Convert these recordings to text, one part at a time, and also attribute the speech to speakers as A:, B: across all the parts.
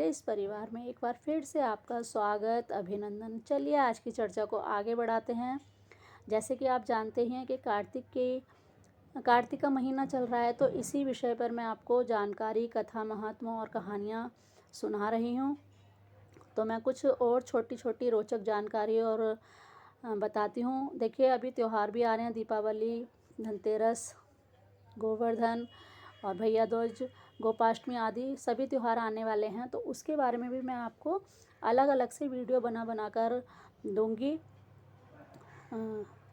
A: इस परिवार में एक बार फिर से आपका स्वागत, अभिनंदन। चलिए आज की चर्चा को आगे बढ़ाते हैं। जैसे कि आप जानते हैं कि कार्तिक का महीना चल रहा है, तो इसी विषय पर मैं आपको जानकारी, कथा, महात्मा और कहानियाँ सुना रही हूँ। तो मैं कुछ और छोटी छोटी रोचक जानकारी और बताती हूँ। देखिए, अभी त्यौहार भी आ रहे हैं, दीपावली, धनतेरस, गोवर्धन और भैया दूज, गोपाष्टमी आदि सभी त्यौहार आने वाले हैं। तो उसके बारे में भी मैं आपको अलग अलग से वीडियो बना कर दूंगी।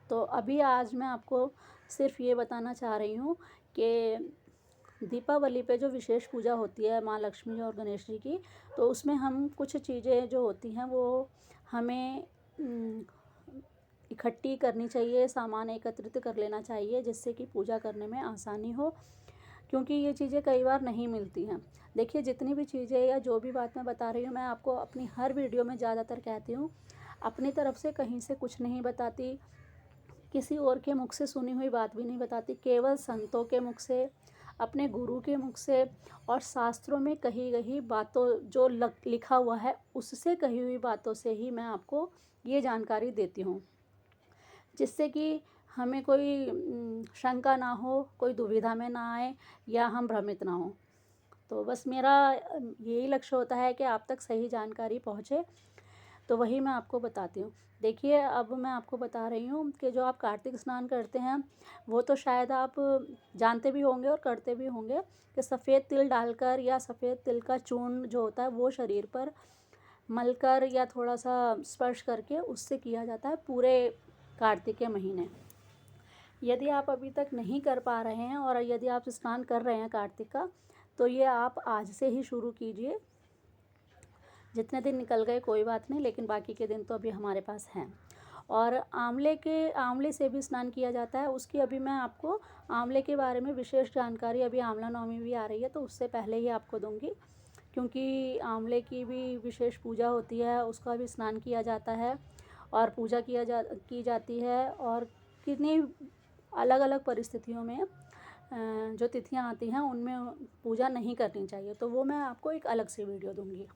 A: तो अभी आज मैं आपको सिर्फ ये बताना चाह रही हूँ कि दीपावली पे जो विशेष पूजा होती है माँ लक्ष्मी और गणेश जी की, तो उसमें हम कुछ चीज़ें जो होती हैं वो हमें इकट्ठी करनी चाहिए, सामान एकत्रित कर लेना चाहिए, जिससे कि पूजा करने में आसानी हो, क्योंकि ये चीज़ें कई बार नहीं मिलती हैं। देखिए, जितनी भी चीज़ें या जो भी बात मैं बता रही हूँ, मैं आपको अपनी हर वीडियो में ज़्यादातर कहती हूँ, अपनी तरफ से कहीं से कुछ नहीं बताती, किसी और के मुख से सुनी हुई बात भी नहीं बताती, केवल संतों के मुख से, अपने गुरु के मुख से और शास्त्रों में कही गई बातों जो लिखा हुआ है उससे कही हुई बातों से ही मैं आपको ये जानकारी देती हूँ, जिससे कि हमें कोई शंका ना हो, कोई दुविधा में ना आए या हम भ्रमित ना हो। तो बस मेरा यही लक्ष्य होता है कि आप तक सही जानकारी पहुँचे, तो वही मैं आपको बताती हूँ। देखिए, अब मैं आपको बता रही हूँ कि जो आप कार्तिक स्नान करते हैं, वो तो शायद आप जानते भी होंगे और करते भी होंगे कि सफ़ेद तिल डालकर या सफ़ेद तिल का चूर्ण जो होता है वो शरीर पर मलकर या थोड़ा सा स्पर्श करके उससे किया जाता है पूरे कार्तिक के महीने। यदि आप अभी तक नहीं कर पा रहे हैं और यदि आप स्नान कर रहे हैं कार्तिक का, तो ये आप आज से ही शुरू कीजिए। जितने दिन निकल गए कोई बात नहीं, लेकिन बाकी के दिन तो अभी हमारे पास हैं। और आंवले से भी स्नान किया जाता है। उसकी अभी मैं आपको आंवले के बारे में विशेष जानकारी, अभी आंवला नवमी भी आ रही है तो उससे पहले ही आपको दूंगी, क्योंकि आंवले की भी विशेष पूजा होती है, उसका भी स्नान किया जाता है और पूजा की जाती है। और कितनी अलग अलग परिस्थितियों में जो तिथियां आती हैं उनमें पूजा नहीं करनी चाहिए, तो वो मैं आपको एक अलग से वीडियो दूंगी।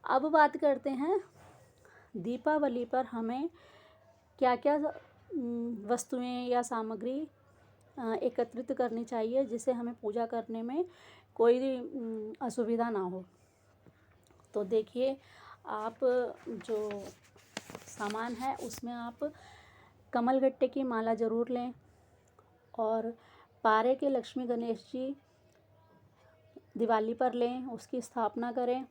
A: अब बात करते हैं दीपावली पर हमें क्या क्या वस्तुएं या सामग्री एकत्रित करनी चाहिए, जिससे हमें पूजा करने में कोई असुविधा ना हो। तो देखिए, आप जो सामान है उसमें आप कमलगट्टे की माला ज़रूर लें और पारे के लक्ष्मी गणेश जी दिवाली पर लें, उसकी स्थापना करें।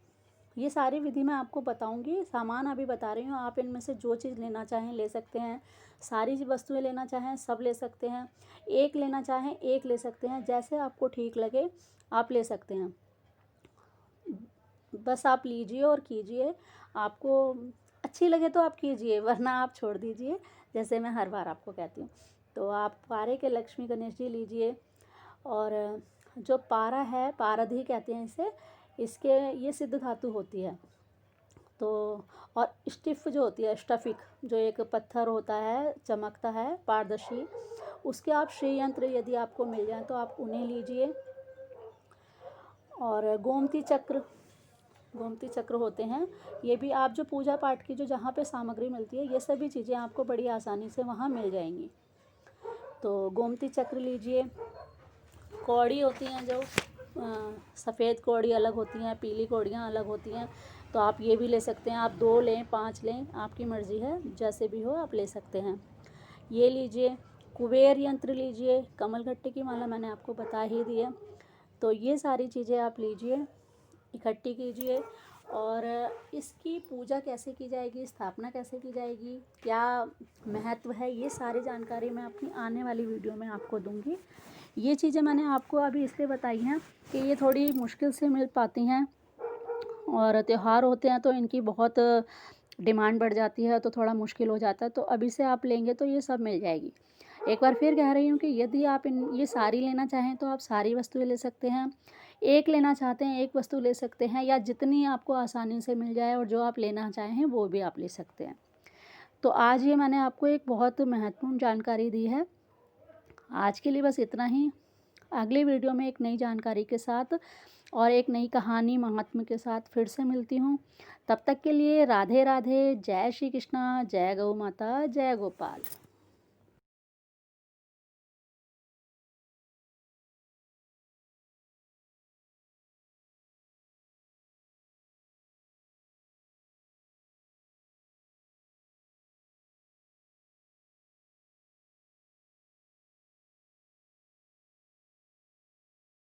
A: ये सारी विधि मैं आपको बताऊंगी, सामान अभी बता रही हूँ। आप इनमें से जो चीज़ लेना चाहें ले सकते हैं, सारी वस्तुएं लेना चाहें सब ले सकते हैं, एक लेना चाहें एक ले सकते हैं, जैसे आपको ठीक लगे आप ले सकते हैं। बस आप लीजिए और कीजिए, आपको अच्छी लगे तो आप कीजिए, वरना आप छोड़ दीजिए, जैसे मैं हर बार आपको कहती हूँ। तो आप पारे के लक्ष्मी गणेश जी लीजिए। और जो पारा है, पारद ही कहते हैं इसे, इसके ये सिद्ध धातु होती है। तो और स्टिफ जो होती है, स्टफिक जो एक पत्थर होता है, चमकता है, पारदर्शी, उसके आप श्री यंत्र यदि आपको मिल जाए तो आप उन्हें लीजिए। और गोमती चक्र होते हैं, ये भी आप जो पूजा पाठ की जो जहाँ पे सामग्री मिलती है, ये सभी चीज़ें आपको बड़ी आसानी से वहाँ मिल जाएंगी। तो गोमती चक्र लीजिए। कौड़ी होती हैं जो सफ़ेद कौड़ी अलग होती हैं, पीली कौड़ियाँ अलग होती हैं, तो आप ये भी ले सकते हैं। आप 2 लें 5 लें, आपकी मर्ज़ी है, जैसे भी हो आप ले सकते हैं। ये लीजिए। कुबेर यंत्र लीजिए। कमलगट्टे की माला मैंने आपको बता ही दी है। तो ये सारी चीज़ें आप लीजिए, इकट्ठी कीजिए। और इसकी पूजा कैसे की जाएगी, स्थापना कैसे की जाएगी, क्या महत्व है, ये सारी जानकारी मैं अपनी आने वाली वीडियो में आपको दूंगी। ये चीज़ें मैंने आपको अभी इसलिए बताई हैं कि ये थोड़ी मुश्किल से मिल पाती हैं, और त्यौहार होते हैं तो इनकी बहुत डिमांड बढ़ जाती है, तो थोड़ा मुश्किल हो जाता है। तो अभी से आप लेंगे तो ये सब मिल जाएगी। एक बार फिर कह रही हूँ कि यदि आप ये सारी लेना चाहें तो आप सारी वस्तुएं ले सकते हैं, एक लेना चाहते हैं एक वस्तु ले सकते हैं, या जितनी आपको आसानी से मिल जाए और जो आप लेना चाहें वो भी आप ले सकते हैं। तो आज ये मैंने आपको एक बहुत महत्वपूर्ण जानकारी दी है। आज के लिए बस इतना ही। अगली वीडियो में एक नई जानकारी के साथ और एक नई कहानी महात्मा के साथ फिर से मिलती हूँ। तब तक के लिए राधे राधे। जय श्री कृष्णा, जय गौ माता, जय गोपाल।